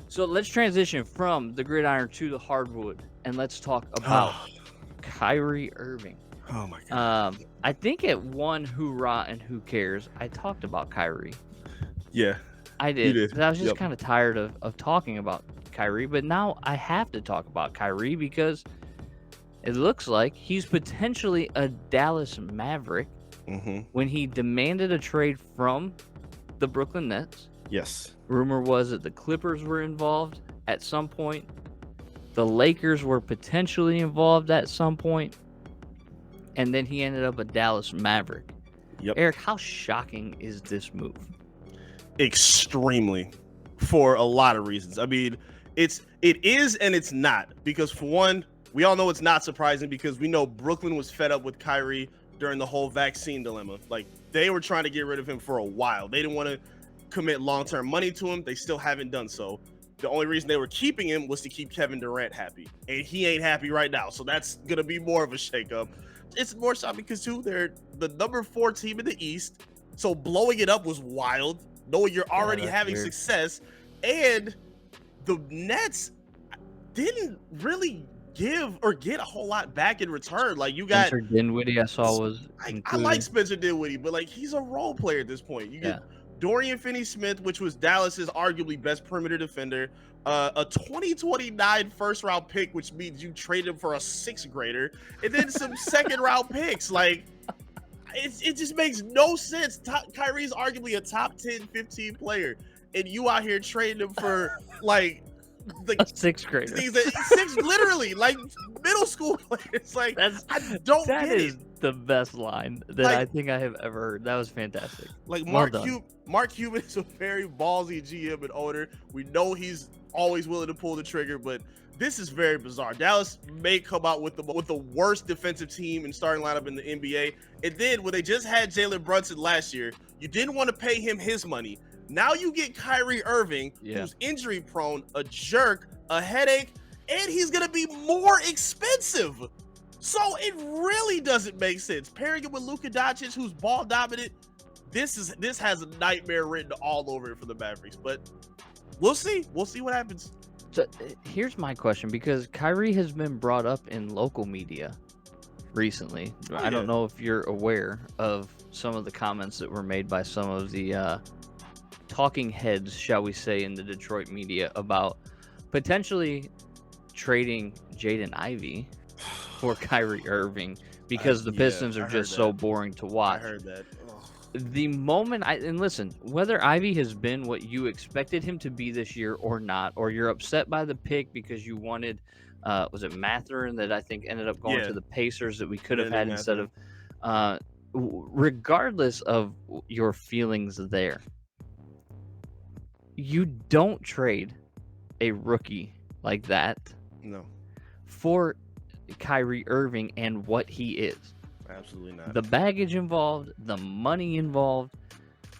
So let's transition from the gridiron to the hardwood, and let's talk about Kyrie Irving. Oh my God. I think at one Hoorah and Who Cares, I talked about Kyrie. Yeah, I you did, did. because I was just Yep. kind of tired of talking about Kyrie, but now I have to talk about Kyrie because it looks like he's potentially a Dallas Maverick Mm-hmm. when he demanded a trade from the Brooklyn Nets. Yes. Rumor was that the Clippers were involved at some point. The Lakers were potentially involved at some point. And then he ended up a Dallas Maverick. Yep. Eric, how shocking is this move? Extremely, for a lot of reasons. I mean, it is and it's not, because for one, we all know it's not surprising because we know Brooklyn was fed up with Kyrie during the whole vaccine dilemma. Like, they were trying to get rid of him for a while. They didn't want to commit long-term money to him. They still haven't done so. The only reason they were keeping him was to keep Kevin Durant happy, and he ain't happy right now. So that's gonna be more of a shakeup. It's more shocking because too, they're the number 4 team in the East, so blowing it up was wild. Knowing you're already having weird. success, and the Nets didn't really give or get a whole lot back in return. Like, you got Spencer Dinwiddie, I saw was I included. like Spencer Dinwiddie, but like, he's a role player at this point. You get Dorian Finney-Smith, which was Dallas's arguably best perimeter defender, a 2029 first-round pick, which means you traded him for a 6th grader, and then some second-round picks. Like, it just makes no sense. Kyrie's arguably a top 10, 15 player, and you out here trading him for like a 6th grader. Six, literally, like middle school players. Like, I don't that get is it. the best line that Like, I think I have ever heard. That was fantastic. Like, Well Mark Cuban is a very ballsy GM and owner. We know he's always willing to pull the trigger, but this is very bizarre. Dallas may come out with the worst defensive team and starting lineup in the NBA. And then when they just had Jalen Brunson last year, you didn't want to pay him his money. Now you get Kyrie Irving, who's injury prone, a jerk, a headache, and he's going to be more expensive. So it really doesn't make sense. Pairing it with Luka Doncic, who's ball dominant, this has a nightmare written all over it for the Mavericks. But we'll see. We'll see what happens. So here's my question, because Kyrie has been brought up in local media recently. I don't know if you're aware of some of the comments that were made by some of the talking heads, shall we say, in the Detroit media about potentially trading Jaden Ivey for Kyrie Irving because the Pistons are just so boring to watch. I heard that. The moment and listen, whether Ivy has been what you expected him to be this year or not, or you're upset by the pick because you wanted, was it Mathurin that I think ended up going to the Pacers that we could have had instead of, regardless of your feelings there, you don't trade a rookie like that for Kyrie Irving and what he is. Absolutely not. The baggage involved, the money involved,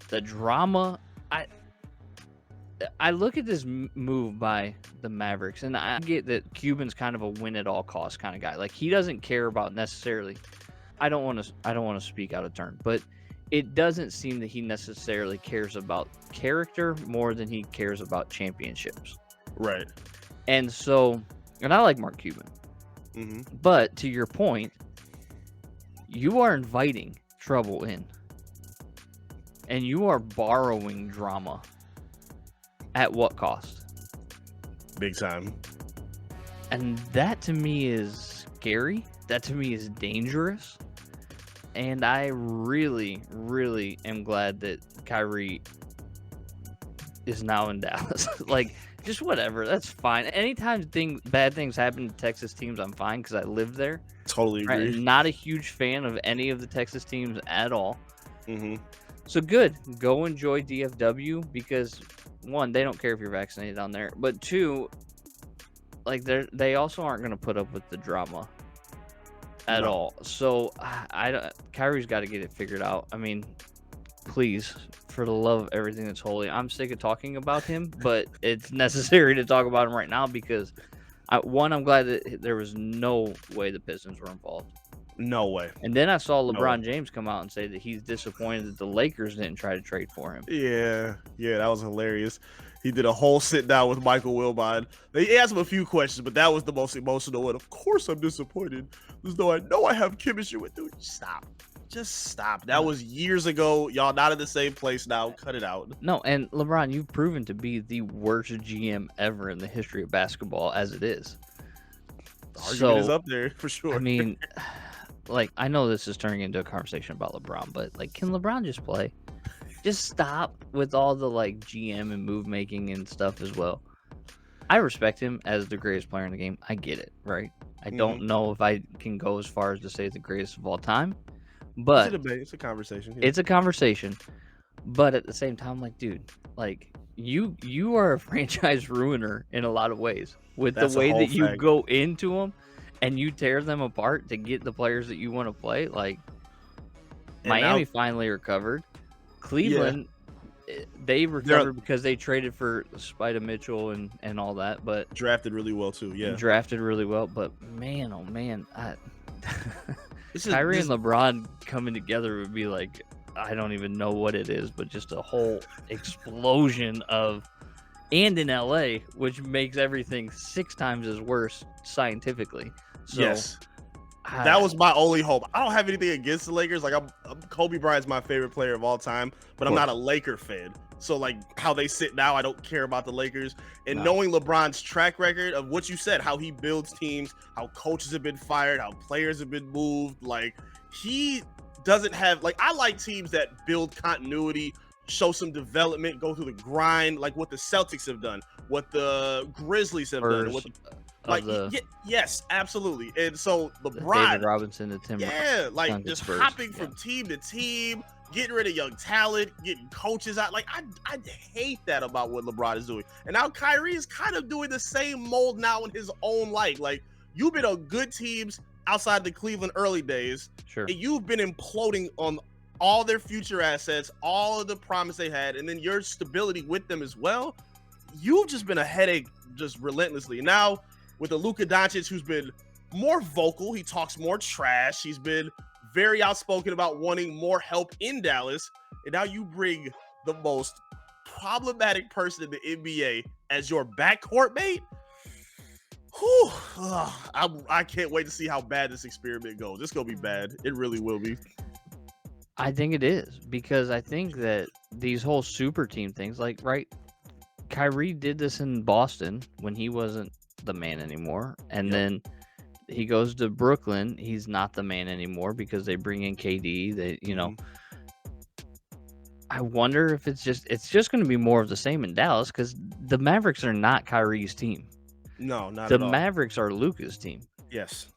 the drama. I look at this move by the Mavericks, and I get that Cuban's kind of a win at all costs kind of guy. Like, he doesn't care about necessarily. I don't want to speak out of turn, but it doesn't seem that he necessarily cares about character more than he cares about championships. Right. And so, and I like Mark Cuban, but to your point, you are inviting trouble in, and you are borrowing drama. At what cost? Big time. And that to me is scary. That to me is dangerous. And I really, really am glad that Kyrie is now in Dallas. Like, just whatever. That's fine. Anytime bad things happen to Texas teams, I'm fine because I live there. Totally agree. Right? Not a huge fan of any of the Texas teams at all. So good. Go enjoy DFW because, one, they don't care if you're vaccinated down there. But two, like, they also aren't going to put up with the drama at all. So Kyrie's got to get it figured out. I mean, please, for the love of everything that's holy, I'm sick of talking about him, but it's necessary to talk about him right now because, I'm glad that there was no way the Pistons were involved. No way. And then I saw LeBron James come out and say that he's disappointed that the Lakers didn't try to trade for him. Yeah, that was hilarious. He did a whole sit down with Michael Wilbon. They asked him a few questions, but that was the most emotional one. Of course, I'm disappointed. As though I know I have chemistry with dude. Stop. Just stop. That was years ago. Y'all not in the same place now. Cut it out. No, and LeBron, you've proven to be the worst GM ever in the history of basketball as it is. The argument is up there for sure. I mean, like, I know this is turning into a conversation about LeBron, but like, can LeBron just play? Just stop with all the like GM and move making and stuff as well. I respect him as the greatest player in the game. I get it, right? I don't know if I can go as far as to say the greatest of all time, but it's a debate. It's a conversation. Yeah. It's a conversation. But at the same time, like, dude, like you are a franchise ruiner in a lot of ways with the way that you go into them and you tear them apart to get the players that you want to play. Like, and Miami finally recovered. Cleveland, they recovered because they traded for Spida Mitchell and all that, but drafted really well too. Yeah, drafted really well. But man, oh man, Kyrie and LeBron coming together would be like, I don't even know what it is, but just a whole explosion of, and in LA, which makes everything 6 times as worse scientifically. So, yes. That was my only hope. I don't have anything against the Lakers. Like, Kobe Bryant's my favorite player of all time, but I'm not a Laker fan. So, like, how they sit now, I don't care about the Lakers. And knowing LeBron's track record of what you said, how he builds teams, how coaches have been fired, how players have been moved, like, he doesn't have, like, I like teams that build continuity, show some development, go through the grind, like what the Celtics have done, what the Grizzlies have done, what like yes, absolutely. And so LeBron, David Robinson, the Tim, like just hopping from team to team, getting rid of young talent, getting coaches out. Like, I hate that about what LeBron is doing. And now Kyrie is kind of doing the same mold now in his own light. Like, you've been on good teams outside the Cleveland early days, and you've been imploding on all their future assets, all of the promise they had, and then your stability with them as well. You've just been a headache just relentlessly. Now, with a Luka Doncic who's been more vocal, he talks more trash, he's been very outspoken about wanting more help in Dallas, and now you bring the most problematic person in the NBA as your backcourt mate. Whew, I can't wait to see how bad this experiment goes. It's gonna be bad. It really will be. I think it is, because I think that these whole super team things, like, right, Kyrie did this in Boston when he wasn't the man anymore, and then he goes to Brooklyn, he's not the man anymore because they bring in KD. They, you know, I wonder if it's just going to be more of the same in Dallas, because the Mavericks are not Kyrie's team. No, not at all. The Mavericks are Luka's team. Yes.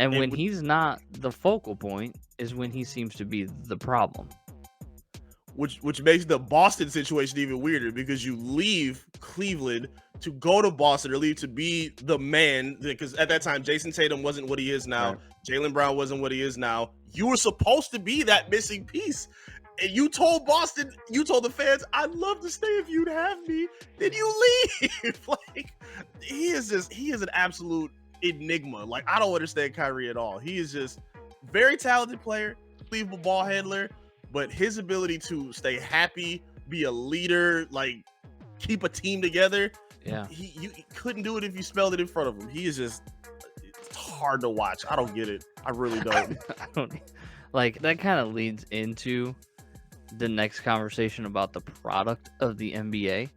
And when he's not the focal point is when he seems to be the problem. Which makes the Boston situation even weirder, because you leave Cleveland to go to Boston, or leave to be the man, because at that time Jason Tatum wasn't what he is now. Right. Jaylen Brown wasn't what he is now. You were supposed to be that missing piece. And you told Boston, you told the fans, I'd love to stay if you'd have me. Then you leave. Like, he is an absolute enigma. Like, I don't understand Kyrie at all. He is just very talented player, unbelievable ball handler, but his ability to stay happy, be a leader, like keep a team together, you couldn't do it if you spelled it in front of him. He is just, it's hard to watch. I don't get it. I really don't. I don't, like, that kind of leads into the next conversation about the product of the NBA.